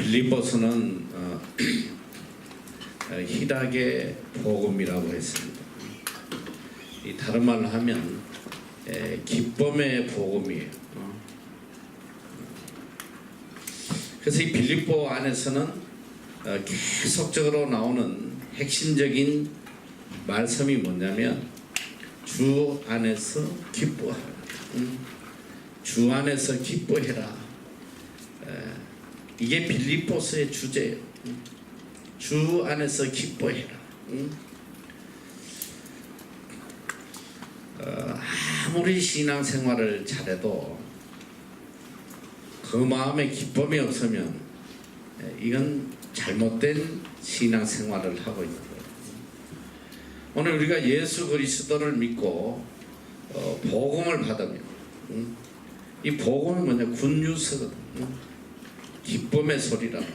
빌립보서는 희락의 복음이라고 했습니다. 이 다른 말로 하면 기쁨의 복음이에요. 그래서 이 빌립보 안에서는 계속적으로 나오는 핵심적인 말씀이 뭐냐면 주 안에서 기뻐하라. 주 안에서 기뻐해라. 이게 빌립보서의 주제예요. 주 안에서 기뻐해라. 아무리 신앙생활을 잘해도 그 마음에 기쁨이 없으면 이건 잘못된 신앙생활을 하고 있는 거예요. 오늘 우리가 예수 그리스도를 믿고 복음을 받으면 이 복음은 뭐냐? 굿뉴스거든. 기쁨의 소리라고.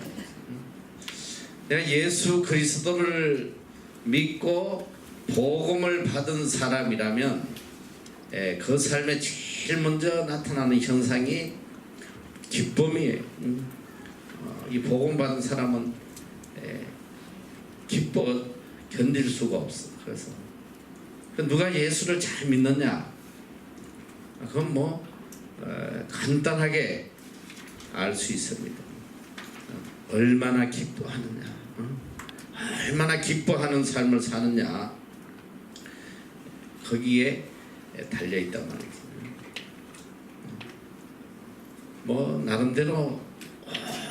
내가 예수 그리스도를 믿고 복음을 받은 사람이라면 그 삶에 제일 먼저 나타나는 현상이 기쁨이에요. 이 복음 받은 사람은 기뻐 견딜 수가 없어. 그래서 누가 예수를 잘 믿느냐? 그건 간단하게 알 수 있습니다. 얼마나 기뻐하느냐, 얼마나 기뻐하는 삶을 사느냐, 거기에 달려 있단 말이죠. 나름대로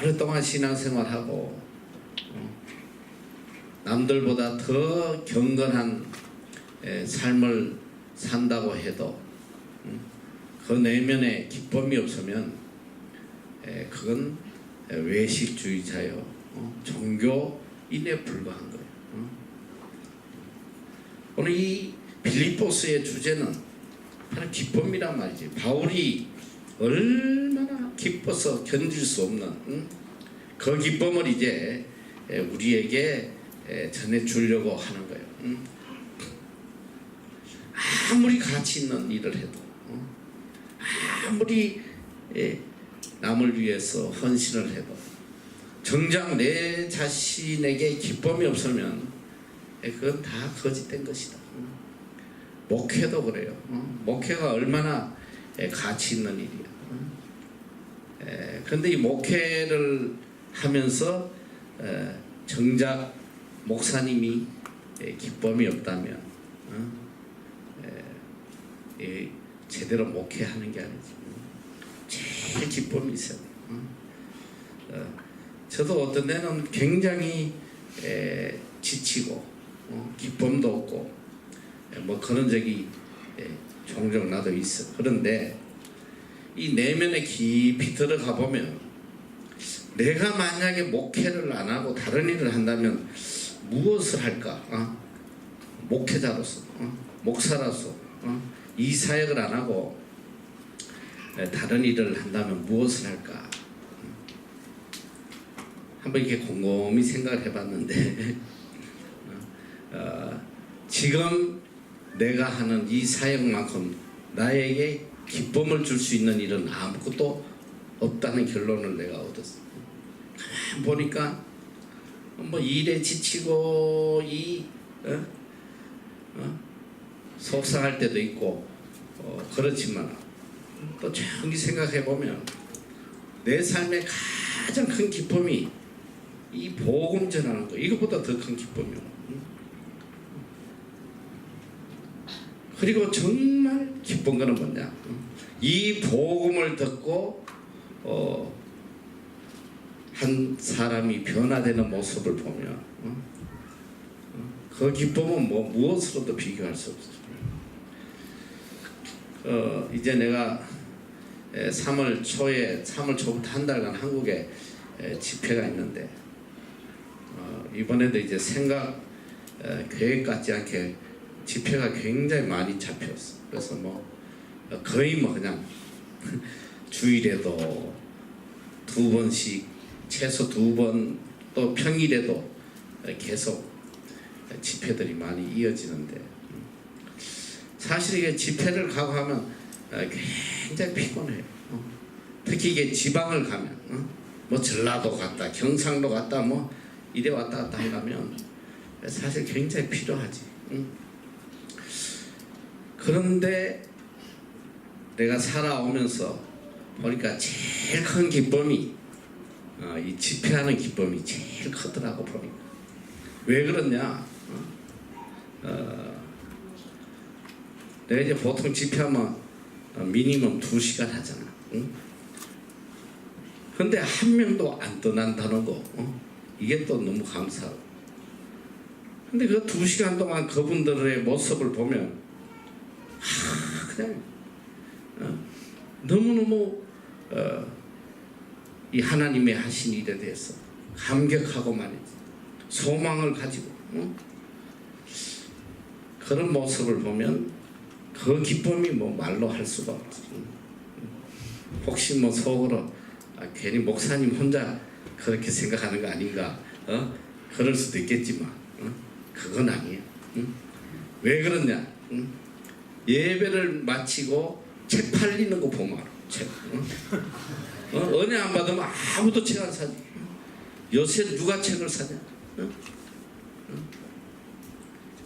오랫동안 신앙생활하고 남들보다 더 경건한 삶을 산다고 해도 그 내면에 기쁨이 없으면 그건 외식주의자요, 종교인에 불과한 거예요. 오늘 이 빌립보서의 주제는 바로 기쁨이란 말이지. 바울이 얼마나 기뻐서 견딜 수 없는 그 기쁨을 이제 우리에게 전해주려고 하는 거예요. 아무리 가치 있는 일을 해도, 아무리 남을 위해서 헌신을 해도 정작 내 자신에게 기쁨이 없으면 그건 다 거짓된 것이다. 목회도 그래요. 목회가 얼마나 가치 있는 일이야. 그런데 이 목회를 하면서 정작 목사님이 기쁨이 없다면 제대로 목회하는 게 아니지. 제일 기쁨이 있어요. 저도 어떤 데는 굉장히 지치고 기쁨도 없고 그런 적이 종종 나도 있어. 그런데 이 내면에 깊이 들어가 보면 내가 만약에 목회를 안 하고 다른 일을 한다면 무엇을 할까? 목회자로서, 목사로서 이 사역을 안 하고 다른 일을 한다면 무엇을 할까? 한번 이렇게 곰곰이 생각을 해봤는데 지금 내가 하는 이 사역만큼 나에게 기쁨을 줄 수 있는 일은 아무것도 없다는 결론을 내가 얻었어. 가만 보니까 일에 지치고 속상할 때도 있고 그렇지만 또 조용히 생각해보면 내 삶의 가장 큰 기쁨이 이 복음 전하는 거, 이것보다 더 큰 기쁨이요. 그리고 정말 기쁜 거는 뭐냐? 이 복음을 듣고 한 사람이 변화되는 모습을 보면 그 기쁨은 무엇으로도 비교할 수 없어요. 이제 내가 3월 초부터 한 달간 한국에 집회가 있는데 이번에도 이제 계획 같지 않게 집회가 굉장히 많이 잡혔어. 그래서 거의 그냥 주일에도 2번씩, 최소 2번, 또 평일에도 계속 집회들이 많이 이어지는데, 사실 이게 집회를 가고 하면 굉장히 피곤해요. 특히 이게 지방을 가면 뭐 전라도 갔다 경상도 갔다 뭐 이래 왔다 갔다 하려면 사실 굉장히 필요하지. 응? 그런데 내가 살아오면서 보니까 제일 큰 기쁨이 이 집회하는 기쁨이 제일 크더라고 보니까. 왜 그러냐? 내가 이제 보통 집회하면 미니멈 2시간 하잖아. 응? 근데 한 명도 안 떠난다는 거, 이게 또 너무 감사하고. 근데 그 2시간 동안 그분들의 모습을 보면 그냥 너무너무 이 하나님의 하신 일에 대해서 감격하고 말이지, 소망을 가지고 그런 모습을 보면 그 기쁨이 뭐 말로 할 수가 없지. 혹시 뭐 속으로 괜히 목사님 혼자 그렇게 생각하는 거 아닌가, 그럴 수도 있겠지만 그건 아니에요. 왜 그러냐? 예배를 마치고 책 팔리는 거 보면 알아. 책. 은혜 안 받으면 아무도 책 안 사지. 요새 누가 책을 사냐?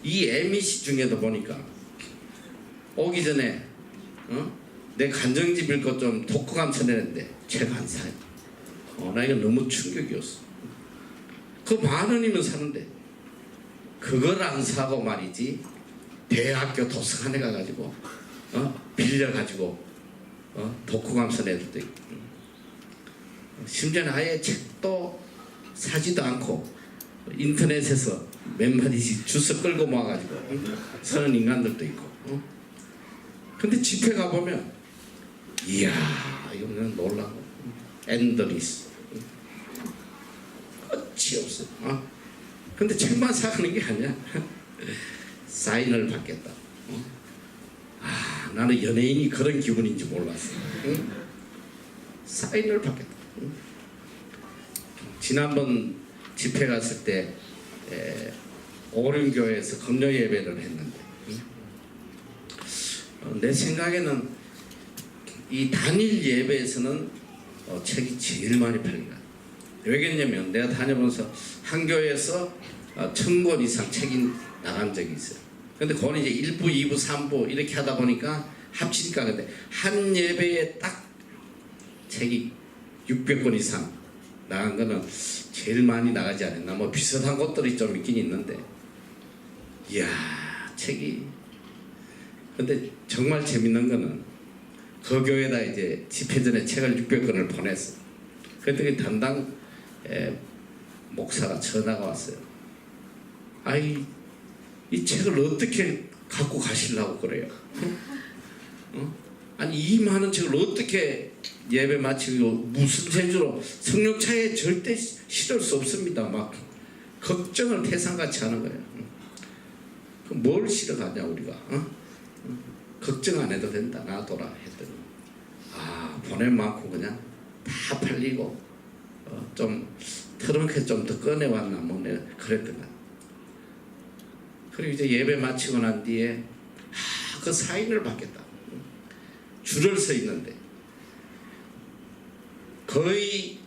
이 MEC 중에도 보니까 오기 전에 내 간정집일 것 좀 독후감 쳐내는데 책 안 사요. 나 이거 너무 충격이었어. 그 10,000원이면 사는데 그걸 안 사고 말이지, 대학교 도서관에 가가지고 빌려가지고 독후감 쓴 애들도 있고, 심지어는 아예 책도 사지도 않고 인터넷에서 몇 마디씩 주워 끌고 모아가지고 쓰는 인간들도 있고. 근데 집회 가보면 이야, 이거는 놀라고 엔더리스 끝이 없어. 근데 책만 사가는 게 아니야. 사인을 받겠다. 나는 연예인이 그런 기분인지 몰랐어. 사인을 받겠다. 지난번 집회 갔을 때 오륜교회에서 금요 예배를 했는데, 내 생각에는 이 단일 예배에서는 책이 제일 많이 팔린 것 같아요. 왜겠냐면 내가 다녀보면서 한 교회에서 1,000권 이상 책이 나간 적이 있어요. 근데 그건 이제 1부, 2부, 3부 이렇게 하다 보니까 합치니까, 근데 한 예배에 딱 책이 600권 이상 나간 거는 제일 많이 나가지 않았나. 뭐 비슷한 것들이 좀 있긴 있는데, 이야, 책이. 근데 정말 재밌는 거는 그 교회에다 이제 집회 전에 책을 600권을 보냈어. 그랬더니 담당 목사가 전화가 왔어요. 아이, 이 책을 어떻게 갖고 가시려고 그래요? 아니, 이 많은 책을 어떻게 예배 마치고 무슨 재주로, 성령차에 절대 실을 수 없습니다. 막 걱정을 태산같이 하는 거예요. 그럼 뭘 실어가냐 우리가? 걱정 안 해도 된다, 놔둬라 했더니 보낸 만큼 그냥 다 팔리고 좀 트렁크에 좀 더 꺼내왔나 뭐 내가 그랬던 것 같아요. 그리고 이제 예배 마치고 난 뒤에 그 사인을 받겠다 줄을 서 있는데, 거의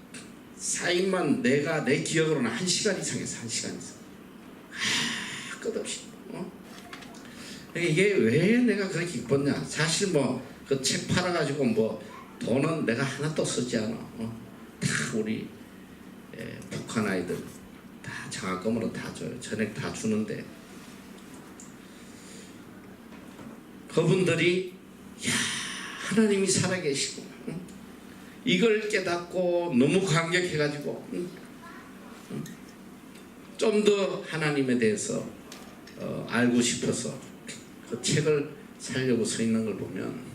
사인만 내 기억으로는 1시간 이상 했어. 1시간 이상. 끝없이. 이게 왜 내가 그렇게 기뻤냐? 사실 뭐 그 책 팔아가지고 뭐 돈은 내가 하나도 쓰지 않아. 다 우리 북한 아이들 다 장학금으로 다 줘요. 전액 다 주는데, 그분들이 야, 하나님이 살아계시고 이걸 깨닫고 너무 감격해가지고 좀 더 하나님에 대해서 알고 싶어서 그 책을 사려고 서 있는 걸 보면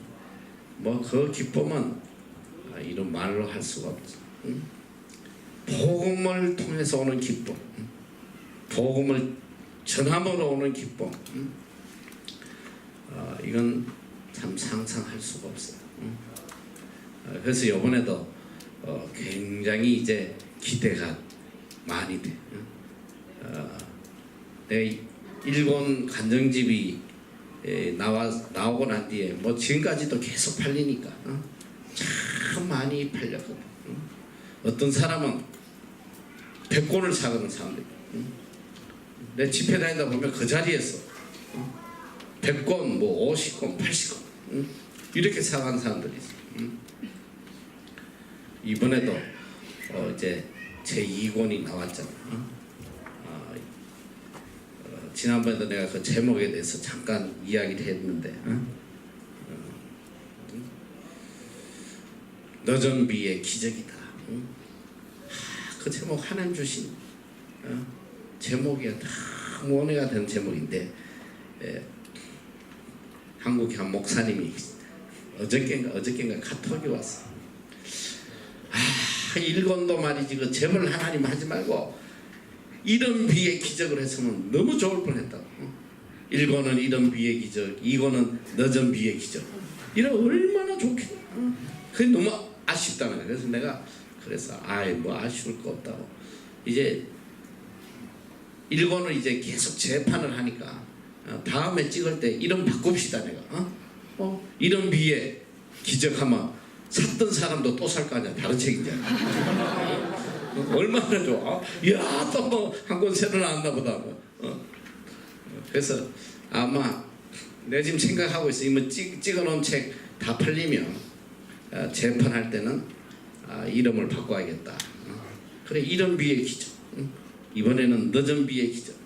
뭐 그 기쁨은 이런 말로 할 수가 없지. 복음을 통해서 오는 기쁨, 복음을 전함으로 오는 기쁨, 이건 참 상상할 수가 없어요. 그래서 이번에도 굉장히 이제 기대가 많이 돼. 내 일본 간정집이 나오고 난 뒤에 뭐 지금까지도 계속 팔리니까 참 많이 팔렸거든. 어떤 사람은 100권을 사가는 사람들. 내 집회 다니다 보면 그 자리에서 100권, 뭐 50권, 80권 이렇게 사가는 사람들이 있어요. 이번에도 이제 제 2권이 나왔잖아. 지난번에도 내가 그 제목에 대해서 잠깐 이야기를 했는데 늦은 비의 기적이다. 그 제목 하나님 주신 제목이 딱 원해가 되는 제목인데 한국의 한 목사님이 어저께인가 카톡이 왔어. 일권도 말이지 그 제물 하나님 하지 말고 이른 비의 기적을 했으면 너무 좋을 뻔했다. 1권은 이른 비의 기적, 2권은 늦은 비의 기적. 이런 얼마나 좋겠냐. 그게 너무 아쉽다는 거야. 그래서 내가 뭐 아쉬울 거 없다고. 이제 1권을 이제 계속 재판을 하니까 다음에 찍을 때 이름 바꿉시다 내가. 이른 비의 기적하면 샀던 사람도 또 살 거 아니야. 다른 책이잖아. 얼마나 좋아. 이야 또 한 권 새로 나왔나 보다. 그래서 아마 내가 지금 생각하고 있어. 이거 찍어놓은 책 다 팔리면 재판할 때는 이름을 바꿔야겠다. 그래 이른 비의 기적. 이번에는 늦은 비의 기적.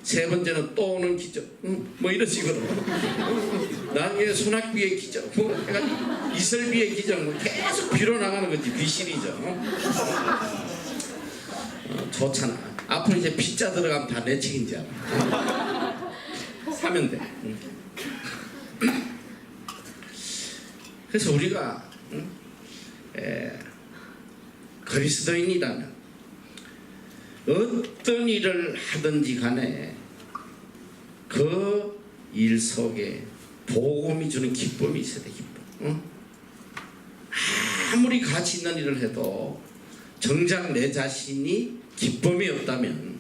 세 번째는 또 오는 기적. 뭐 이런 식으로. 나중에 소낙비의 기적. 뭐 해가지고 이설비의 기적. 뭐 계속 비로 나가는 거지. 비시리죠. 좋잖아. 앞으로 이제 피자 들어가면 다 내 책인지 알아. 사면 돼. 그래서 우리가 그리스도인이라면 어떤 일을 하든지 간에 그 일 속에 복음이 주는 기쁨이 있어야 돼. 기쁨. 아무리 가치 있는 일을 해도 정작 내 자신이 기쁨이 없다면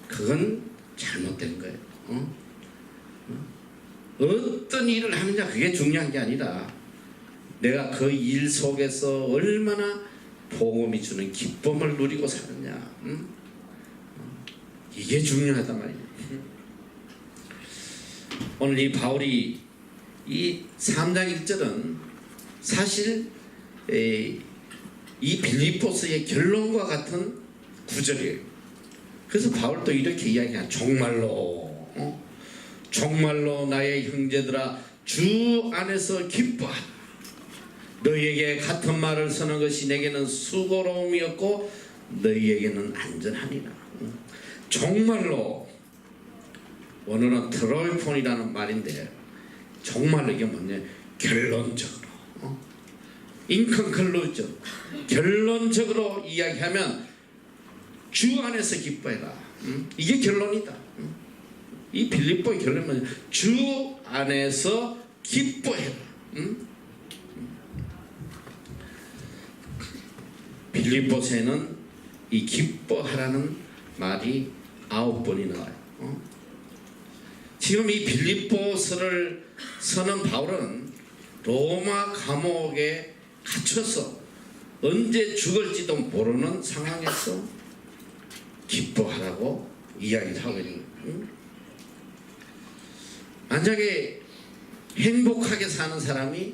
그건 잘못된 거예요. 어떤 일을 하느냐 그게 중요한 게 아니라 내가 그 일 속에서 얼마나 복음이 주는 기쁨을 누리고 사느냐. 이게 중요하단 말이에요. 오늘 이 바울이 이 3장 1절은 사실 이 빌립보서의 결론과 같은 구절이에요. 그래서 바울도 이렇게 이야기한 정말로 나의 형제들아 주 안에서 기뻐하라. 너희에게 같은 말을 쓰는 것이 내게는 수고로움이었고 너희에게는 안전하니라. 정말로 오늘은 트로이폰이라는 말인데 정말로 이게 뭐냐 결론적으로 인컨클루전 결론적으로 이야기하면 주 안에서 기뻐해라. 이게 결론이다. 이 빌립보의 결론은 주 안에서 기뻐해라. 빌립보서에는 이 기뻐하라는 말이 9번이 나와요. 지금 이 빌립보서를 서는 바울은 로마 감옥에 갇혀서 언제 죽을지도 모르는 상황에서 기뻐하라고 이야기를 하고 있는 거예요. 만약에 행복하게 사는 사람이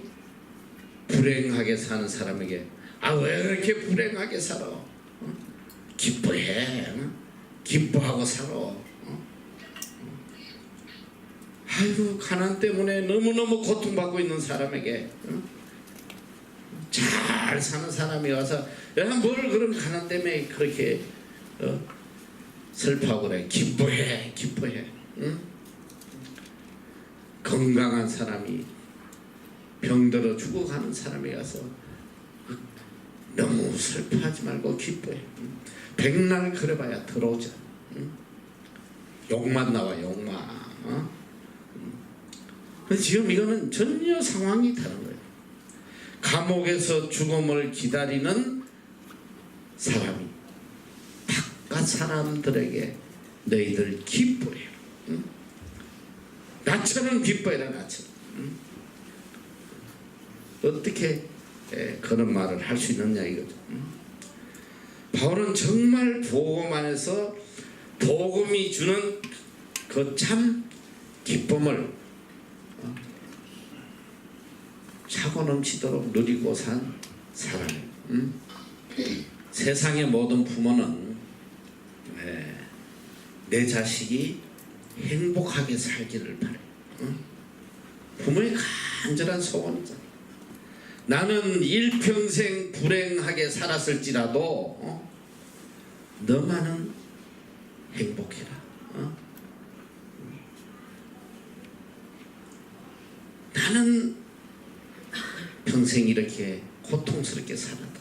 불행하게 사는 사람에게 왜 그렇게 불행하게 살아? 기뻐해. 기뻐하고 살아. 아이고 가난 때문에 너무너무 고통받고 있는 사람에게 잘 사는 사람이 와서 야 뭘 그런 가난 때문에 그렇게 슬퍼하고 그래. 기뻐해. 건강한 사람이 병들어 죽어가는 사람이 와서 너무 슬퍼하지 말고 기뻐해. 백날 그래봐야 들어오자. 욕만 나와 욕만. 지금 이거는 전혀 상황이 다른 거예요. 감옥에서 죽음을 기다리는 사람이 바깥 사람들에게 너희들 기뻐해요. 나처럼 기뻐해라. 나처럼. 어떻게 그런 말을 할 수 있느냐 이거죠. 바울은 정말 복음 안에서 복음이 주는 그 참 기쁨을 차고 넘치도록 누리고 산 사람이에요. 세상의 모든 부모는 내 자식이 행복하게 살기를 바래. 부모의 간절한 소원이잖아. 나는 일평생 불행하게 살았을지라도 너만은 행복해라. 나는 평생 이렇게 고통스럽게 살았다.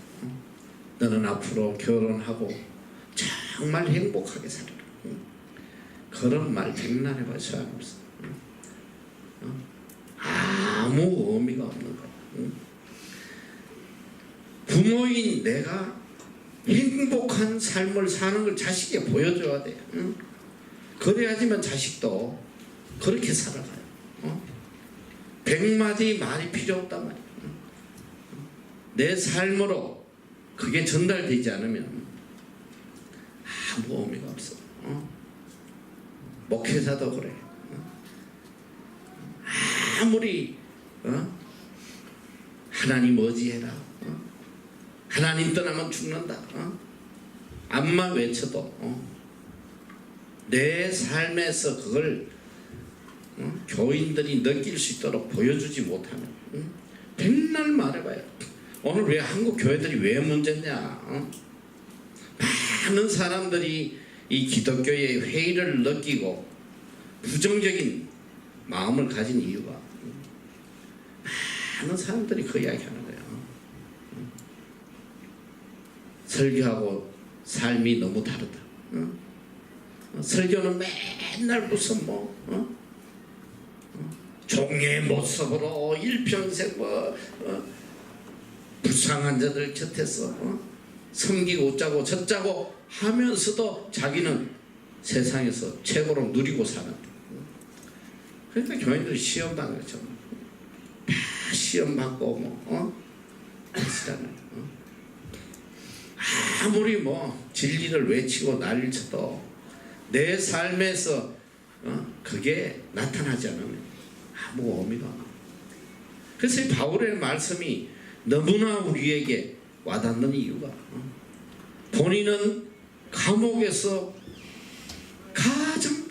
너는 앞으로 결혼하고 정말 행복하게 살아라. 그런 말 백날해봐 소용없어. 아무 의미가 없는 거야. 부모인 내가 행복한 삶을 사는 걸 자식에게 보여줘야 돼. 그래야지만 자식도 그렇게 살아가요. 100마디 말이 필요 없단 말이야. 내 삶으로 그게 전달되지 않으면 아무 의미가 없어. 목회자도 그래. 아무리 하나님 어지해라, 하나님 떠나면 죽는다, 암만 외쳐도 내 삶에서 그걸 교인들이 느낄 수 있도록 보여주지 못하면 백날 말해봐요. 오늘 왜 한국 교회들이 왜 문제냐? 많은 사람들이 이 기독교의 회의를 느끼고 부정적인 마음을 가진 이유가 많은 사람들이 그 이야기 하는 거예요. 설교하고 삶이 너무 다르다. 설교는 맨날 무슨 종의 모습으로 일평생 불쌍한 자들 곁에서 섬기고 웃자고 젖자고 하면서도 자기는 세상에서 최고로 누리고 사는. 그러니까 교인들이 시험 받는 거죠. 다 시험 받고 그러시잖아요. 아무리 진리를 외치고 난리를 쳐도 내 삶에서 그게 나타나지 않으면 아무 의미가 없어요. 그래서 이 바울의 말씀이 너무나 우리에게 와닿는 이유가 본인은 감옥에서 가장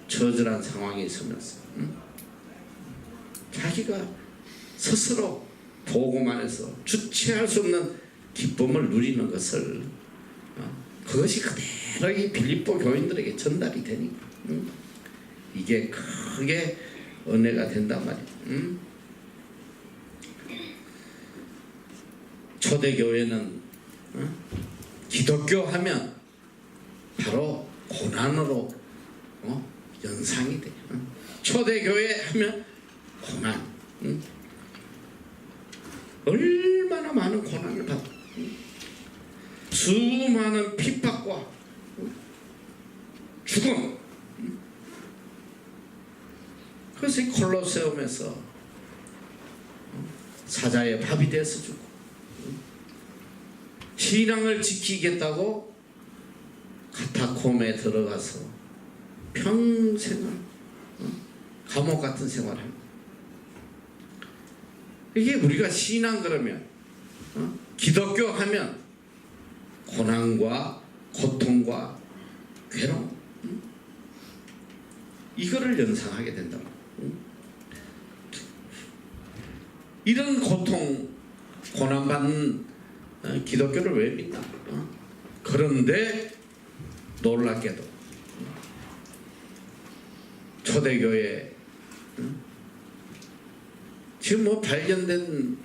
저절한 상황에 있으면서 자기가 스스로 복음 안에서 주체할 수 없는 기쁨을 누리는 것을 그것이 그대로 이 빌립보 교인들에게 전달이 되니까 이게 크게 은혜가 된단 말이에요. 초대교회는 기독교 하면 바로 고난으로 연상이 돼요. 초대교회 하면 고난. 얼마나 많은 고난을 받아. 수많은 핍박과 죽음. 그래서 이 콜로세움에서 사자의 밥이 돼서 죽고 신앙을 지키겠다고 카타콤에 들어가서 평생을 감옥 같은 생활을. 이게 우리가 신앙 그러면 기독교 하면 고난과 고통과 괴로움 이거를 연상하게 된다. 이런 고통 고난받는 기독교를 왜 믿나? 그런데 놀랍게도 초대교회 지금 발견된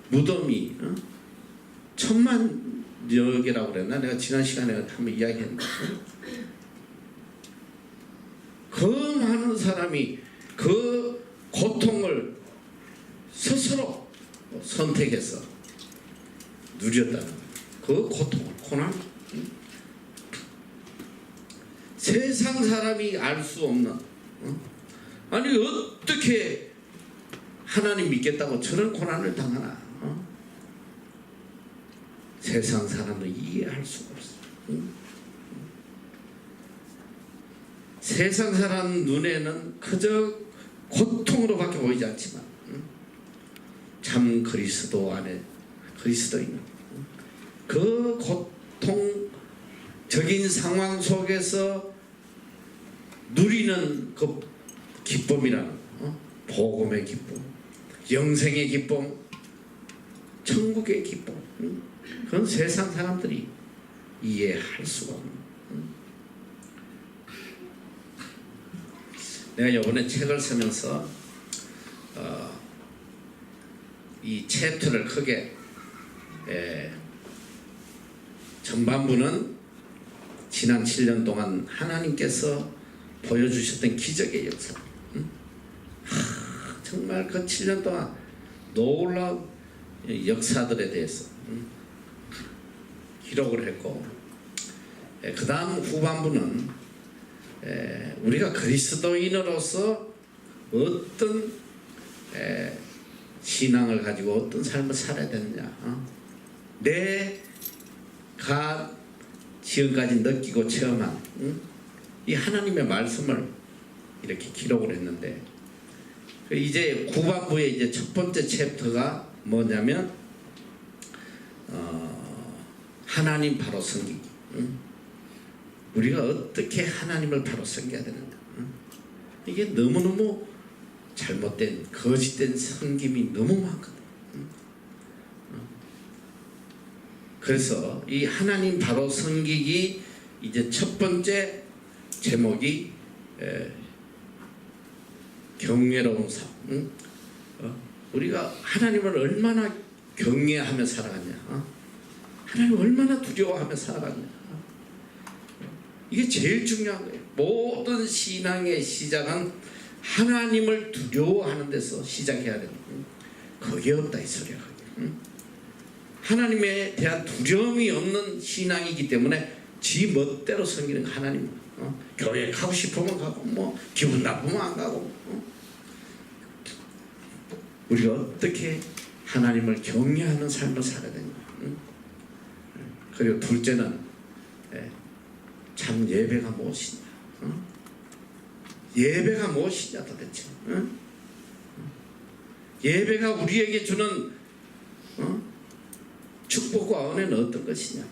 무덤이 1000만여 개라고 그랬나? 내가 지난 시간에 한번 이야기했는데 그 많은 사람이 그 고통을 스스로 선택해서 누렸다는 그 고통을 고난 세상 사람이 알 수 없는 아니 어떻게 하나님 믿겠다고 저런 고난을 당하나. 세상 사람도 이해할 수가 없어. 세상 사람 눈에는 그저 고통으로밖에 보이지 않지만 참 그리스도 안에 그리스도인 그 고통적인 상황 속에서 누리는 그 기쁨이라는 복음의 기쁨, 영생의 기쁨, 천국의 기쁨, 그건 세상 사람들이 이해할 수가 없는. 내가 이번에 책을 쓰면서 이 챕터를 크게 전반부는 지난 7년 동안 하나님께서 보여주셨던 기적의 역사, 정말 그 7년 동안 놀라운 역사들에 대해서 기록을 했고, 그 다음 후반부는 우리가 그리스도인으로서 어떤 신앙을 가지고 어떤 삶을 살아야 되느냐, 내가 지금까지 느끼고 체험한 이 하나님의 말씀을 이렇게 기록을 했는데, 이제 후반부에 이제 첫 번째 챕터가 뭐냐면 하나님 바로 섬기기. 우리가 어떻게 하나님을 바로 섬겨야 되는가. 이게 너무너무 잘못된 거짓된 섬김이 너무 많거든. 그래서 이 하나님 바로 섬기기 이제 첫 번째 제목이 경외로운 삶. 우리가 하나님을 얼마나 경외하며 살아갔냐, 하나님을 얼마나 두려워하며 살아갔냐, 이게 제일 중요한 거예요. 모든 신앙의 시작은 하나님을 두려워하는 데서 시작해야 되는 거예요. 그게 없다 이 소리야. 하나님에 대한 두려움이 없는 신앙이기 때문에 지 멋대로 섬기는 하나님. 교회 가고 싶으면 가고, 뭐 기분 나쁘면 안 가고. 우리가 어떻게 하나님을 경외하는 삶을 살아야 되는가. 그리고 둘째는 참 예배가 무엇이냐. 예배가 무엇이냐 도대체. 예배가 우리에게 주는 축복과 은혜는 어떤 것이냐.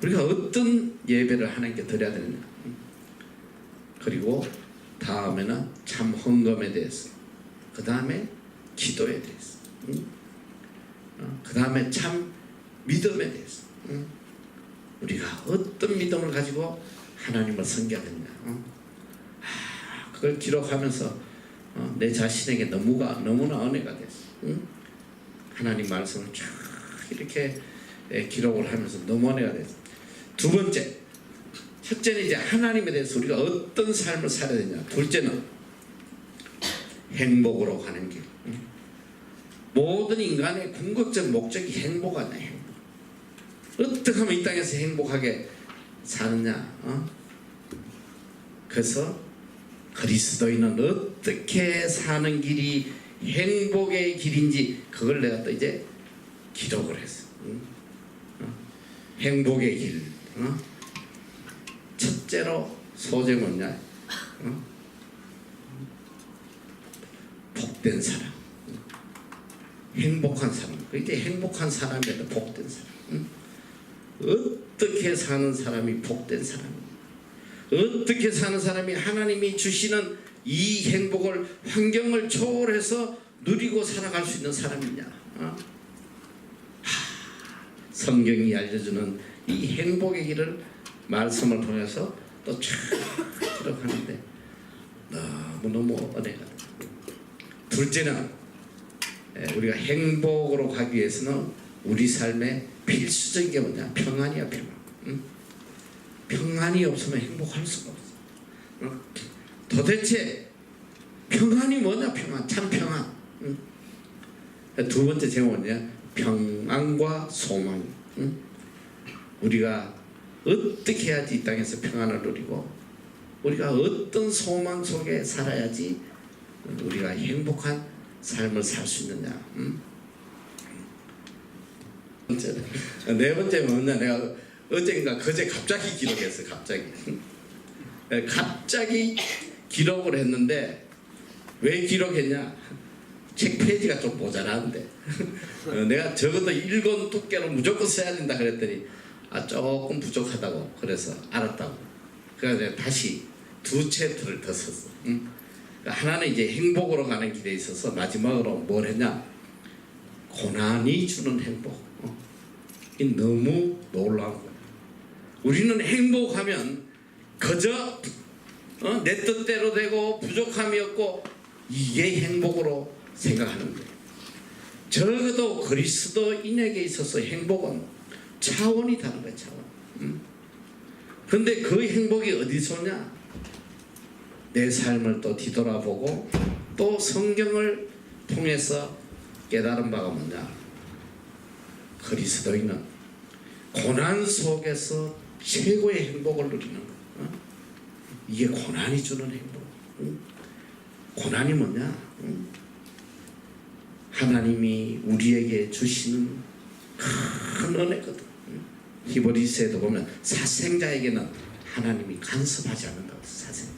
우리가 어떤 예배를 하나님께 드려야 되느냐. 그리고 다음에는 참 헌금에 대해서, 그 다음에 기도에 대해서, 그 다음에 참 믿음에 대해서, 우리가 어떤 믿음을 가지고 하나님을 섬겨야 되느냐. 그걸 기록하면서 내 자신에게 너무나 은혜가 됐어. 하나님 말씀을 쫙 이렇게 기록을 하면서 너무 은혜가 됐어. 두 번째, 첫째는 이제 하나님에 대해서 우리가 어떤 삶을 살아야 되냐. 둘째는 행복으로 가는 길. 모든 인간의 궁극적 목적이 행복 아니야. 행복. 어떻게 하면 이 땅에서 행복하게 사느냐. 그래서 그리스도인은 어떻게 사는 길이 행복의 길인지 그걸 내가 또 이제 기록을 했어. 행복의 길. 첫째로 소재 뭐냐. 복된 사람. 행복한 사람. 이제 행복한 사람이다. 복된 사람. 어떻게 사는 사람이 복된 사람이냐. 어떻게 사는 사람이 하나님이 주시는 이 행복을, 환경을 초월해서 누리고 살아갈 수 있는 사람이냐. 성경이 알려주는 이 행복의 길을 말씀을 통해서 또 쫙 기록하는데 너무너무 은혜가 됩니다. 둘째는 우리가 행복으로 가기 위해서는 우리 삶의 필수적인 게 뭐냐. 평안이야. 평안. 평안이 없으면 행복할 수가 없어. 도대체 평안이 뭐냐. 평안. 참 평안. 두 번째 제목은 뭐냐. 평안과 소망. 우리가 어떻게 해야지 이 땅에서 평안을 누리고, 우리가 어떤 소망 속에 살아야지 우리가 행복한 삶을 살 수 있느냐. 네 번째는 뭐냐, 내가 어젠가 그제 갑자기 기록했어. 갑자기 기록을 했는데 왜 기록했냐? 책 페이지가 좀 모자라는데 내가 적어도 1권 두께로 무조건 써야 된다 그랬더니 조금 부족하다고 그래서 알았다고. 그래서 내가 다시 2챕터를 더 썼어. 하나는 이제 행복으로 가는 길에 있어서 마지막으로 뭘 했냐? 고난이 주는 행복. 이 너무 놀라운 거야. 우리는 행복하면 그저 내 뜻대로 되고 부족함이 없고 이게 행복으로 생각하는 거예요. 적어도 그리스도인에게 있어서 행복은 차원이 다른 거예요. 차원. 그런데 그 행복이 어디서 오냐? 내 삶을 또 뒤돌아보고 또 성경을 통해서 깨달은 바가 뭐냐? 그리스도인은 고난 속에서 최고의 행복을 누리는 거예요. 이게 고난이 주는 행복. 고난이 뭐냐? 하나님이 우리에게 주시는 큰 은혜거든. 히브리서에도 보면 사생자에게는 하나님이 간섭하지 않는다고. 사생자.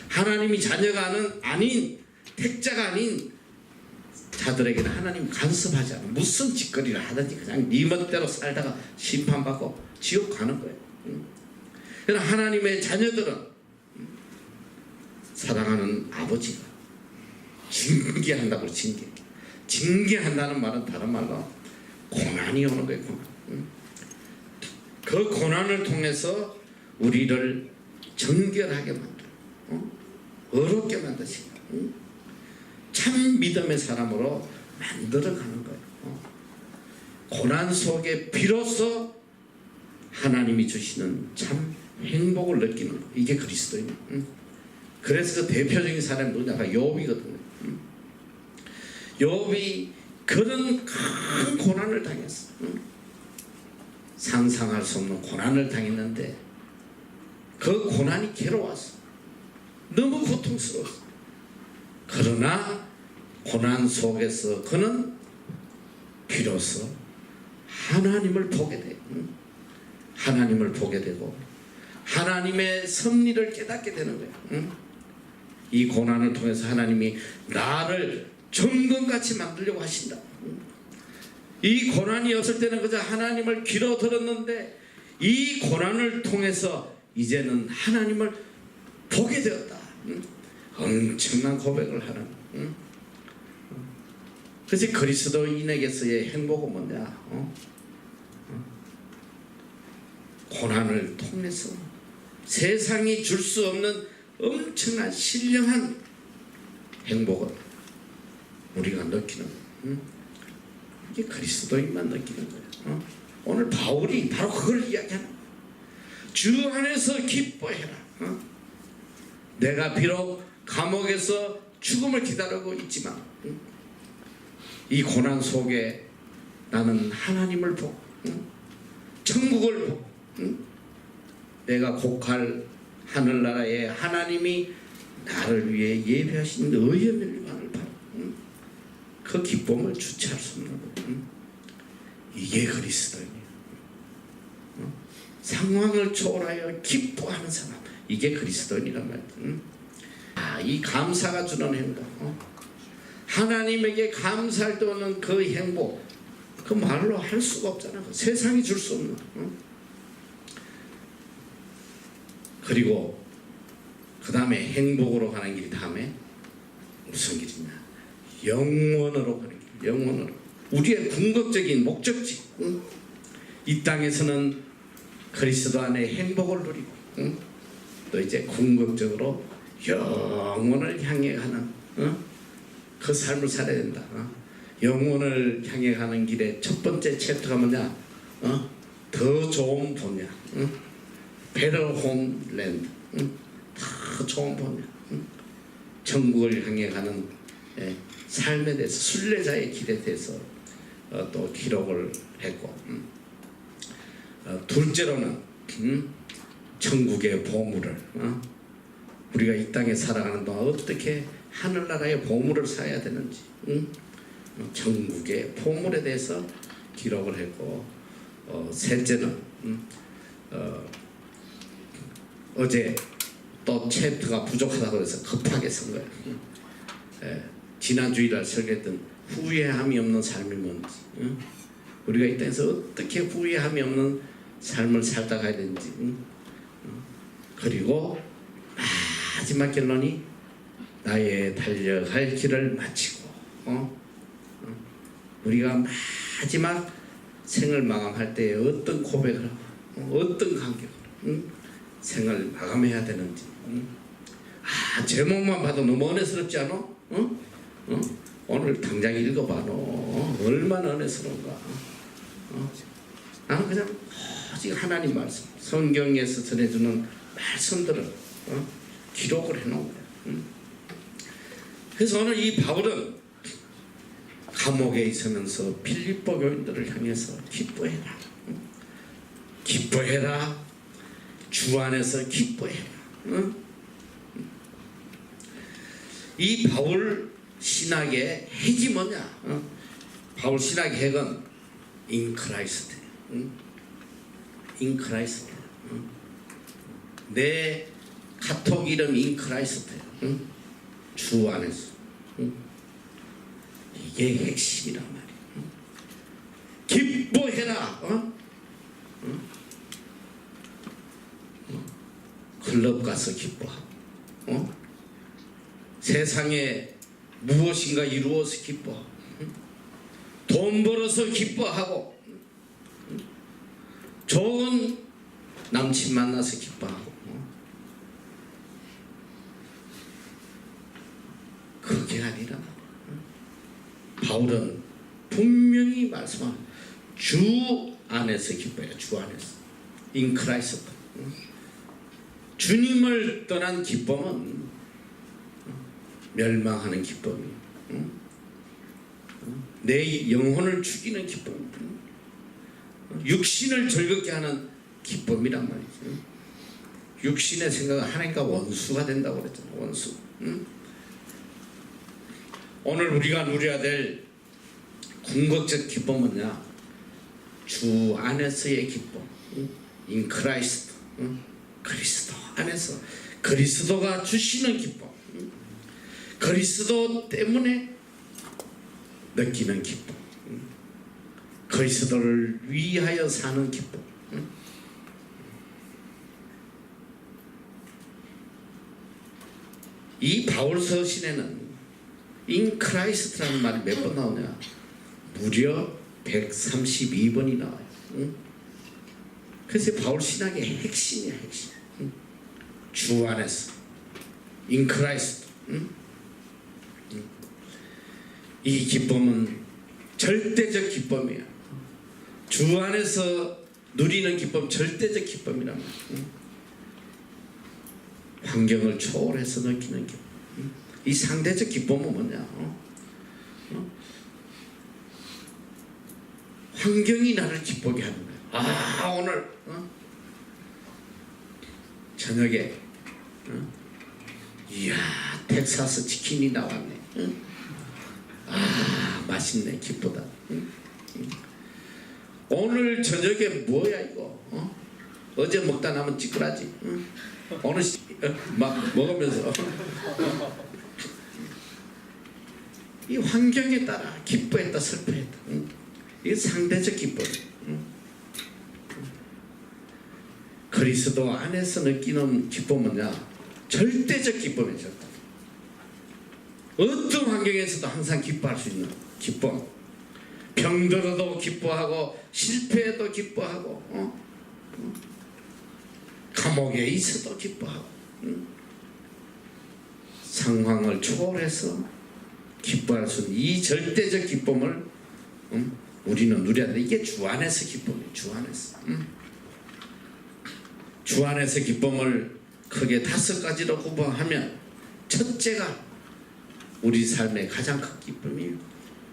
하나님이 자녀가 아닌 택자가 아닌 자들에게는 하나님이 간섭하지 않아. 무슨 짓거리를 하든지 그냥 네 멋대로 살다가 심판받고 지옥 가는 거예요. 그러나 하나님의 자녀들은 사랑하는 아버지가 징계한다고. 징계한다는 말은 다른 말로 고난이 오는 거예요. 그 고난을 통해서 우리를 정결하게 만들어, 어렵게 만드시고 참 믿음의 사람으로 만들어가는 거예요. 고난 속에 비로소 하나님이 주시는 참 행복을 느끼는 거. 이게 그리스도입니다. 그래서 그 대표적인 사람이 누구냐? 욥이거든요. 욥이 그런 큰 고난을 당했어. 상상할 수 없는 고난을 당했는데 그 고난이 괴로웠어. 너무 고통스러웠어. 그러나 고난 속에서 그는 비로소 하나님을 보게 돼. 하나님을 보게 되고 하나님의 섭리를 깨닫게 되는 거예요. 이 고난을 통해서 하나님이 나를 정금같이 만들려고 하신다. 이 고난이 없을 때는 그저 하나님을 귀로 들었는데 이 고난을 통해서 이제는 하나님을 보게 되었다. 엄청난 고백을 하는. 그래서 그리스도인에게서의 행복은 뭐냐? 고난을 통해서 세상이 줄 수 없는 엄청난 신령한 행복을 우리가 느끼는 거예요. 이게 그리스도인만 느끼는 거예요. 오늘 바울이 바로 그걸 이야기하는 거예요. 주 안에서 기뻐해라. 내가 비록 감옥에서 죽음을 기다리고 있지만 이 고난 속에 나는 하나님을 보고 천국을 보고 내가 곡할 하늘나라에 하나님이 나를 위해 예배하신 의의 멸류관을 바라. 그 기쁨을 주체할 수 없는 거예요. 이게 그리스도인이에요. 상황을 초월하여 기뻐하는 사람, 이게 그리스도인이란 말이에요. 이 감사가 주는 행복, 하나님에게 감사할 때 오는 그 행복, 그 말로 할 수가 없잖아. 세상이 줄 수 없는. 그리고 그 다음에 행복으로 가는 길이 다음에 무슨 길이냐? 영원으로 가는 길. 영원으로. 우리의 궁극적인 목적지. 이 땅에서는 그리스도 안에 행복을 누리고 또 이제 궁극적으로 영원을 향해 가는 그 삶을 살아야 된다. 영원을 향해 가는 길의 첫 번째 챕터가 뭐냐? 더 좋은 본이야. Better Homeland. 더 좋은 본이야. 천국을 향해 가는 삶에 대해서, 순례자의 길에 대해서 또 기록을 했고, 둘째로는 천국의 보물을, 우리가 이 땅에 살아가는 동안 어떻게 하늘나라의 보물을 사야 되는지, 천국의 보물에 대해서 기록을 했고, 셋째는 어제 또 챕터가 부족하다고 해서 급하게 쓴 거예요. 지난 주일날 설계했던 후회함이 없는 삶이 뭔지, 우리가 이 땅에서 어떻게 후회함이 없는 삶을 살다 가야 되는지, 그리고 마지막 결론이 나의 달려갈 길을 마치고 우리가 마지막 생을 마감할 때 어떤 고백을 하고 어떤 간격으로 생을 마감해야 되는지. 제목만 봐도 너무 은혜스럽지 않아? 오늘 당장 읽어봐. 너 얼마나 은혜스러운가. 나는 그냥 오직 하나님 말씀, 성경에서 전해주는 말씀들을 기록을 해놓은 거야. 그래서 오늘 이 바울은 감옥에 있으면서 빌립보 교인들을 향해서 기뻐해라. 기뻐해라. 주 안에서 기뻐해라. 이 바울 신학의 핵이 뭐냐? 바울 신학의 핵은 in Christ. in Christ. 내 카톡 이름 in Christ. 주 안에서. 이게 핵심이란 말이야. 기뻐해라. 클럽 가서 기뻐하고, 세상에 무엇인가 이루어서 기뻐하고, 돈 벌어서 기뻐하고, 좋은 남친 만나서 기뻐하고, 그게 아니라 바울은 분명히 말씀한 주 안에서 기뻐해요. 주 안에서. in Christ. 주님을 떠난 기쁨은 멸망하는 기쁨이에요. 내 영혼을 죽이는 기쁨, 육신을 즐겁게 하는 기쁨이란 말이죠. 육신의 생각은 하나님과 원수가 된다고 그랬잖아요. 원수. 오늘 우리가 누려야 될 궁극적 기쁨은 뭐냐? 주 안에서의 기쁨. in Christ. 그리스도 안에서 그리스도가 주시는 기쁨. 그리스도 때문에 느끼는 기쁨. 그리스도를 위하여 사는 기쁨. 이 바울 서신에는 in Christ라는 말이 몇 번 나오냐? 무려 132번이 나와요. 그래서 바울 신학의 핵심이야, 핵심. 주 안에서 in Christ. 이 기쁨은 절대적 기쁨이야. 주 안에서 누리는 기쁨, 절대적 기쁨이란 말이야. 환경을 초월해서 느끼는 기쁨. 이 상대적 기쁨은 뭐냐? 환경이 나를 기쁘게 하는 거야. 오늘 저녁에 이야, 텍사스 치킨이 나왔네. 맛있네. 기쁘다. 오늘 저녁에 뭐야 이거? 어제 먹다 남은 찌끄라지. 오늘 막 먹으면서 이 환경에 따라 기뻐했다 슬퍼했다. 이게 상대적 기쁨. 그리스도 안에서 느끼는 기쁨은 뭐냐? 절대적 기쁨이죠. 어떤 환경에서도 항상 기뻐할 수 있는 기쁨. 병들어도 기뻐하고 실패해도 기뻐하고 감옥에 있어도 기뻐하고 상황을 초월해서 기뻐할 수 있는 이 절대적 기쁨을 우리는 누려야 돼. 이게 주 안에서 기쁨이에요. 주 안에서. 주 안에서 기쁨을 크게 5가지로 구분하면, 첫째가 우리 삶의 가장 큰 기쁨이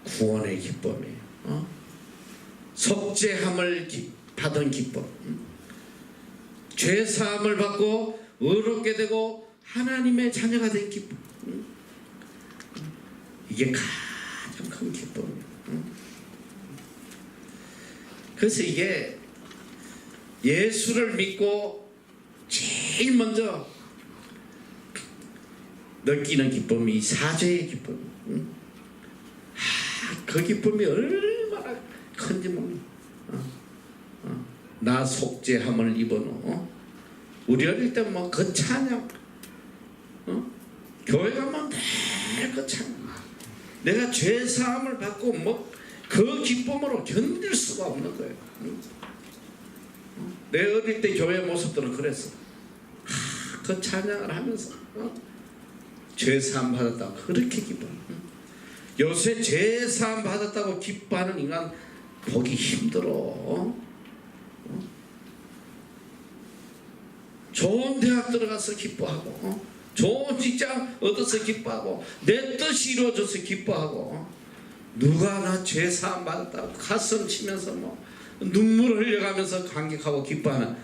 구원의 기쁨이에요. 속죄함을 받은 기쁨. 죄사함을 받고 의롭게 되고 하나님의 자녀가 된 기쁨. 이게 가장 큰 기쁨이에요. 그래서 이게 예수를 믿고 제일 먼저 느끼는 기쁨이 사죄의 기쁨. 그 기쁨이 얼마나 큰지 몰라. 나 속죄함을 입어놓. 우리 어릴 때 뭐 그 찬양, 교회 가면 늘 그 찬양. 내가 죄 사함을 받고 뭐 그 기쁨으로 견딜 수가 없는 거예요. 내 어릴 때 교회 모습들은 그랬어. 그 찬양을 하면서 죄 사함 받았다고 그렇게 기뻐. 요새 죄 사함 받았다고 기뻐하는 인간 보기 힘들어. 좋은 대학 들어가서 기뻐하고, 좋은 직장 얻어서 기뻐하고, 내 뜻이 이루어져서 기뻐하고, 누가 나 죄 사함 받았다고 가슴 치면서 뭐 눈물을 흘려가면서 감격하고 기뻐하는,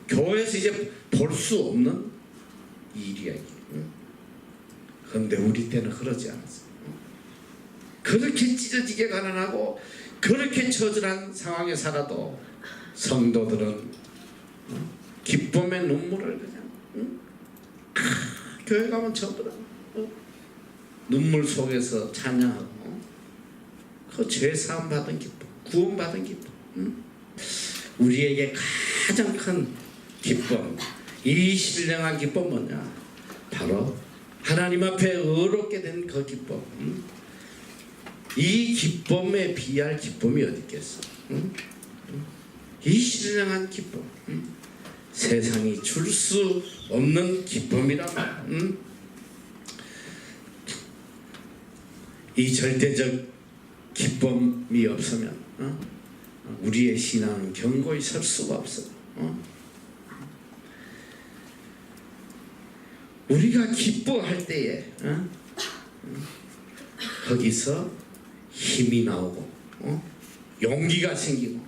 교회에서 이제 볼 수 없는 일이야. 그런데 우리 때는 그러지 않았어. 그렇게 찢어지게 가난하고 그렇게 처절한 상황에 살아도 성도들은 기쁨의 눈물을 그냥 교회 가면 전부 다 눈물 속에서 찬양하고 그 죄사함 받은 기쁨, 구원 받은 기쁨, 우리에게 가장 큰 기쁨, 이 신령한 기쁨 뭐냐? 바로 하나님 앞에 의롭게 된 그 기쁨. 이 기쁨에 비할 기쁨이 어디 있겠어? 이 신령한 기쁨, 세상이 줄 수 없는 기쁨이라면, 이 절대적 기쁨이 없으면 우리의 신앙은 견고히 설 수가 없어. 우리가 기뻐할 때에 거기서 힘이 나오고 용기가 생기고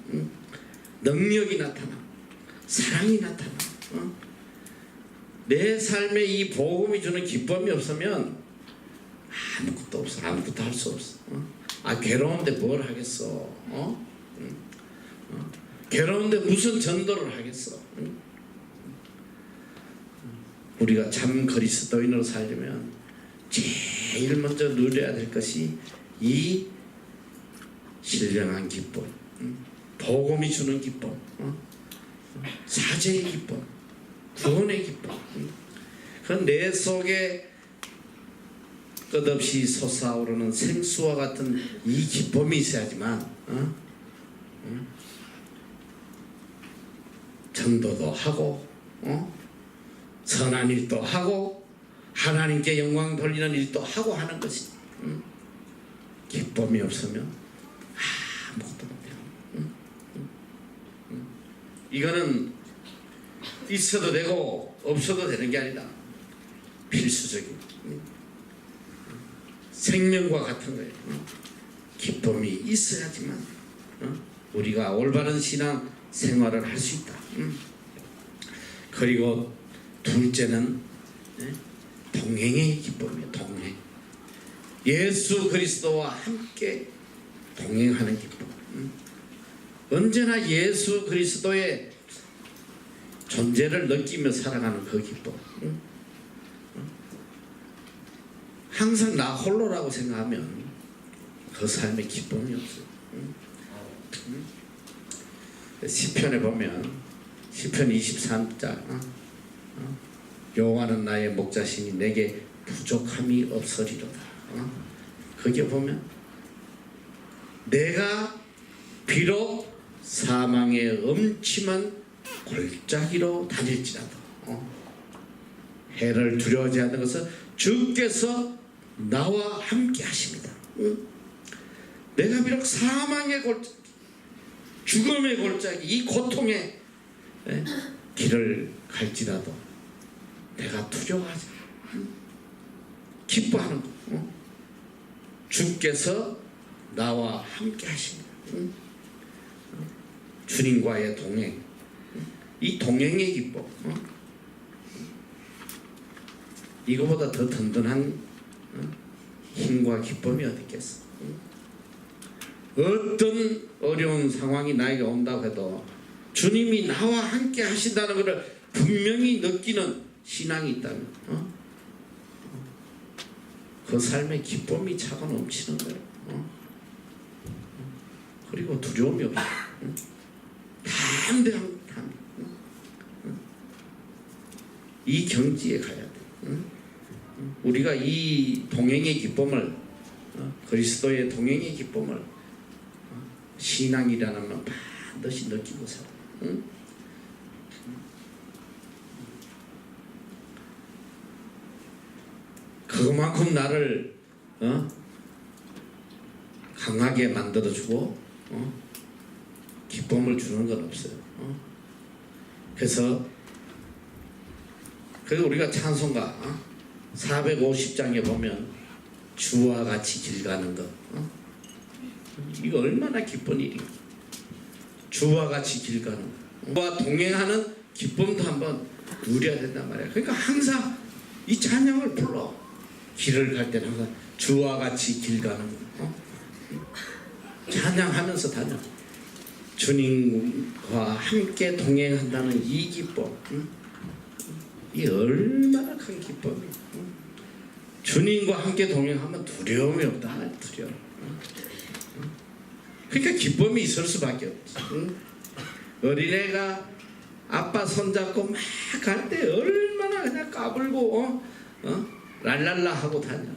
능력이 나타나, 사랑이 나타나. 내 삶에 이 복음이 주는 기쁨이 없으면 아무것도 없어. 아무것도 할 수 없어. 괴로운데 뭘 하겠어? 괴로운데 무슨 전도를 하겠어? 우리가 참 그리스도인으로 살려면 제일 먼저 누려야 될 것이 이 신령한 기쁨, 복음이 주는 기쁨, 사죄의 기쁨, 구원의 기쁨. 그건 내 속에 끝없이 솟아오르는 생수와 같은 이 기쁨이 있어야지만 전도도 하고 선한 일도 하고 하나님께 영광 돌리는 일도 하고 하는 것이. 기쁨이 없으면 아무것도 못해요. 이거는 있어도 되고 없어도 되는 게 아니라 필수적인 생명과 같은 거예요. 기쁨이 있어야지만 우리가 올바른 신앙 생활을 할 수 있다. 그리고 둘째는 동행의 기쁨이에요. 동행. 예수 그리스도와 함께 동행하는 기쁨. 언제나 예수 그리스도의 존재를 느끼며 살아가는 그 기쁨. 항상 나 홀로라고 생각하면 그 삶에 기쁨이 없어요. 시편에 보면 시편 23장 여호와는 나의 목자시니 내게 부족함이 없으리로다. 거기에 보면 내가 비록 사망의 음침한 골짜기로 다닐지라도 해를 두려워하지 않는 것은 주께서 나와 함께 하십니다. 내가 비록 사망의 골짜기, 죽음의 골짜기, 이 고통의 길을 갈지라도 내가 두려워하지 않아. 기뻐하는 거. 주께서 나와 함께 하십니다. 주님과의 동행, 이 동행의 기쁨, 이거보다 더 든든한 힘과 기쁨이 어디 있겠어? 어떤 어려운 상황이 나에게 온다고 해도 주님이 나와 함께 하신다는 것을 분명히 느끼는 신앙이 있다면 그 삶에 기쁨이 차고 넘치는 거예요. 그리고 두려움이 없어요. 담대한 이 경지에 가야 돼. 우리가 이 동행의 기쁨을 그리스도의 동행의 기쁨을 신앙이라는 건 반드시 느끼고 살아. 그만큼 나를 강하게 만들어주고 기쁨을 주는 건 없어요. 그래서 우리가 찬송가 450장에 보면 주와 같이 길 가는 것 이거 얼마나 기쁜 일이야. 주와 같이 길 가는 것 주와 동행하는 기쁨도 한번 누려야 된단 말이야. 그러니까 항상 이 찬양을 불러. 길을 갈 때는 항상 주와 같이 길 가는 것 찬양하면서 다녀. 주님과 함께 동행한다는 이 기쁨 이 얼마나 큰 기쁨이야. 주님과 함께 동행하면 두려움이 없다. 두려움. 그러니까 기쁨이 있을 수밖에 없지. 어린애가 아빠 손잡고 막 갈 때 얼마나 그냥 까불고 랄랄라 하고 다녀.